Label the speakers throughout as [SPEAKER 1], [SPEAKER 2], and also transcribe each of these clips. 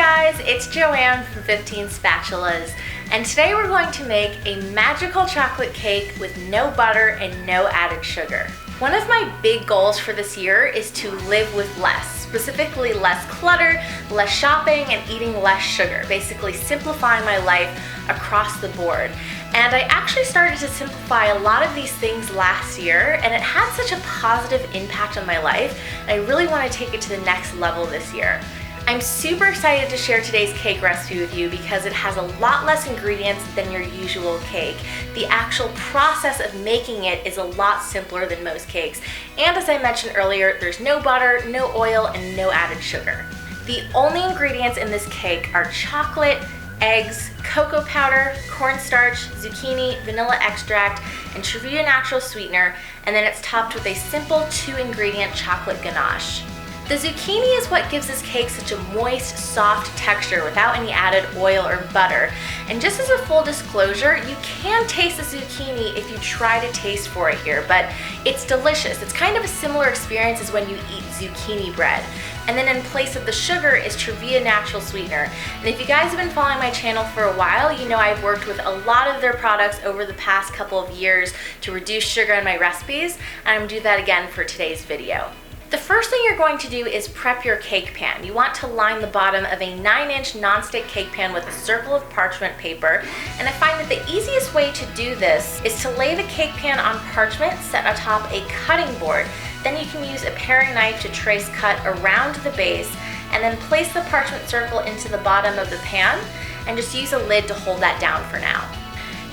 [SPEAKER 1] guys, it's Joanne from 15 Spatulas, and today we're going to make a magical chocolate cake with no butter and no added sugar. One of my big goals for this year is to live with less, specifically less clutter, less shopping, and eating less sugar, basically simplifying my life across the board. And I actually started to simplify a lot of these things last year, and it had such a positive impact on my life, and I really want to take it to the next level this year. I'm super excited to share today's cake recipe with you because it has a lot less ingredients than your usual cake. The actual process of making it is a lot simpler than most cakes. And as I mentioned earlier, there's no butter, no oil, and no added sugar. The only ingredients in this cake are chocolate, eggs, cocoa powder, cornstarch, zucchini, vanilla extract, and Truvia Natural Sweetener, and then it's topped with a simple 2-ingredient chocolate ganache. The zucchini is what gives this cake such a moist, soft texture without any added oil or butter. And just as a full disclosure, you can taste the zucchini if you try to taste for it here, but it's delicious. It's kind of a similar experience as when you eat zucchini bread. And then in place of the sugar is Truvia Natural Sweetener. And if you guys have been following my channel for a while, you know I've worked with a lot of their products over the past couple of years to reduce sugar in my recipes, and I'm going to do that again for today's video. The first thing you're going to do is prep your cake pan. You want to line the bottom of a 9-inch nonstick cake pan with a circle of parchment paper. And I find that the easiest way to do this is to lay the cake pan on parchment set atop a cutting board. Then you can use a paring knife to trace cut around the base and then place the parchment circle into the bottom of the pan and just use a lid to hold that down for now.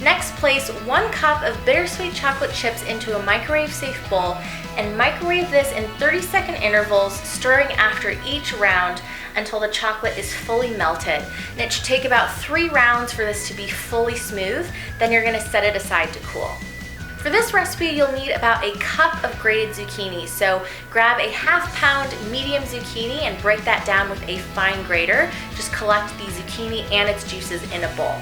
[SPEAKER 1] Next, place 1 cup of bittersweet chocolate chips into a microwave-safe bowl and microwave this in 30-second intervals, stirring after each round until the chocolate is fully melted. And it should take about 3 rounds for this to be fully smooth. Then you're going to set it aside to cool. For this recipe, you'll need about a cup of grated zucchini. So grab a half-pound medium zucchini and break that down with a fine grater. Just collect the zucchini and its juices in a bowl.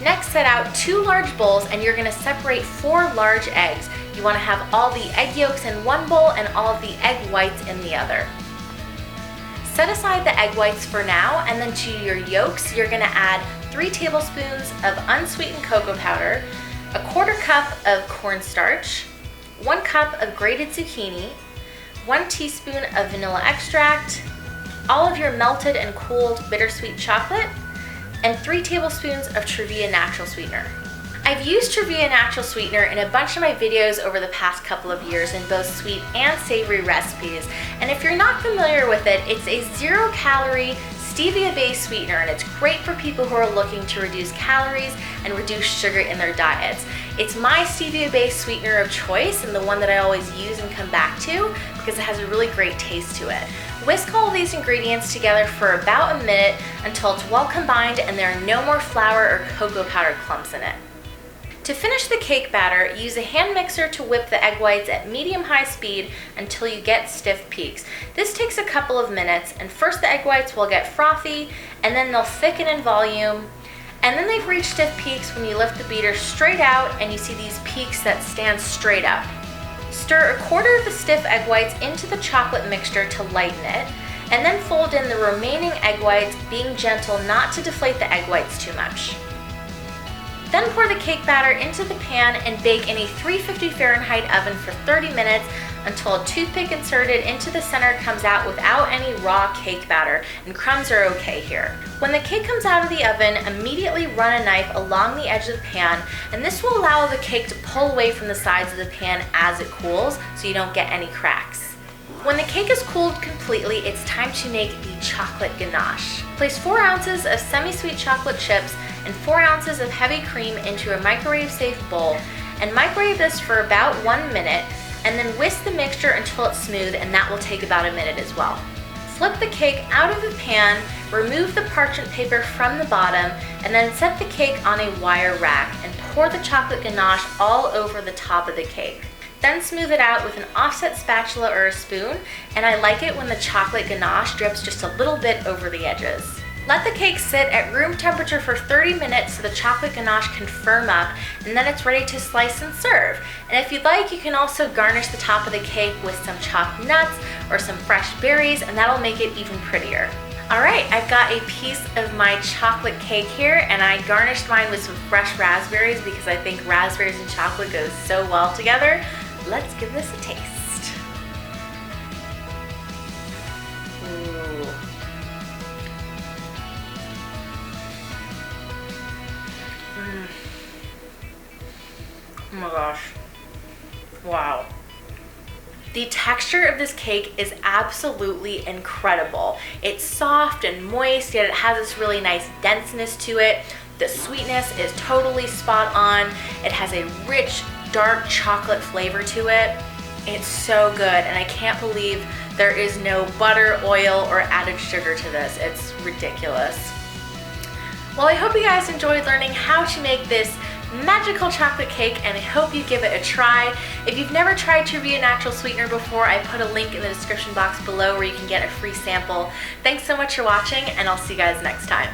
[SPEAKER 1] Next, set out 2 large bowls and you're going to separate 4 large eggs. You want to have all the egg yolks in one bowl and all of the egg whites in the other. Set aside the egg whites for now, and then to your yolks, you're going to add 3 tablespoons of unsweetened cocoa powder, a 1/4 cup of cornstarch, 1 cup of grated zucchini, 1 teaspoon of vanilla extract, all of your melted and cooled bittersweet chocolate, and 3 tablespoons of Truvia Natural Sweetener. I've used Truvia Natural Sweetener in a bunch of my videos over the past couple of years in both sweet and savory recipes. And if you're not familiar with it, it's a 0-calorie stevia-based sweetener, and it's great for people who are looking to reduce calories and reduce sugar in their diets. It's my stevia-based sweetener of choice and the one that I always use and come back to because it has a really great taste to it. Whisk all of these ingredients together for about a minute until it's well combined and there are no more flour or cocoa powder clumps in it. To finish the cake batter, use a hand mixer to whip the egg whites at medium-high speed until you get stiff peaks. This takes a couple of minutes, and first the egg whites will get frothy, and then they'll thicken in volume, and then they've reached stiff peaks when you lift the beater straight out and you see these peaks that stand straight up. Stir 1/4 of the stiff egg whites into the chocolate mixture to lighten it, and then fold in the remaining egg whites, being gentle not to deflate the egg whites too much. Then pour the cake batter into the pan and bake in a 350 Fahrenheit oven for 30 minutes until a toothpick inserted into the center comes out without any raw cake batter, and crumbs are okay here. When the cake comes out of the oven, immediately run a knife along the edge of the pan, and this will allow the cake to pull away from the sides of the pan as it cools so you don't get any cracks. When the cake is cooled completely, it's time to make the chocolate ganache. Place 4 ounces of semi-sweet chocolate chips and 4 ounces of heavy cream into a microwave-safe bowl, and microwave this for about 1 minute, and then whisk the mixture until it's smooth, and that will take about a minute as well. Flip the cake out of the pan, remove the parchment paper from the bottom, and then set the cake on a wire rack and pour the chocolate ganache all over the top of the cake. Then smooth it out with an offset spatula or a spoon, and I like it when the chocolate ganache drips just a little bit over the edges. Let the cake sit at room temperature for 30 minutes so the chocolate ganache can firm up, and then it's ready to slice and serve. And if you'd like, you can also garnish the top of the cake with some chopped nuts or some fresh berries, and that'll make it even prettier. All right, I've got a piece of my chocolate cake here, and I garnished mine with some fresh raspberries because I think raspberries and chocolate goes so well together. Let's give this a taste. Ooh. Oh my gosh. Wow. The texture of this cake is absolutely incredible. It's soft and moist, yet it has this really nice denseness to it. The sweetness is totally spot on. It has a rich, dark chocolate flavor to it. It's so good, and I can't believe there is no butter, oil, or added sugar to this. It's ridiculous. Well, I hope you guys enjoyed learning how to make this magical chocolate cake, and I hope you give it a try. If you've never tried Truvia Natural Sweetener before, I put a link in the description box below where you can get a free sample. Thanks so much for watching, and I'll see you guys next time.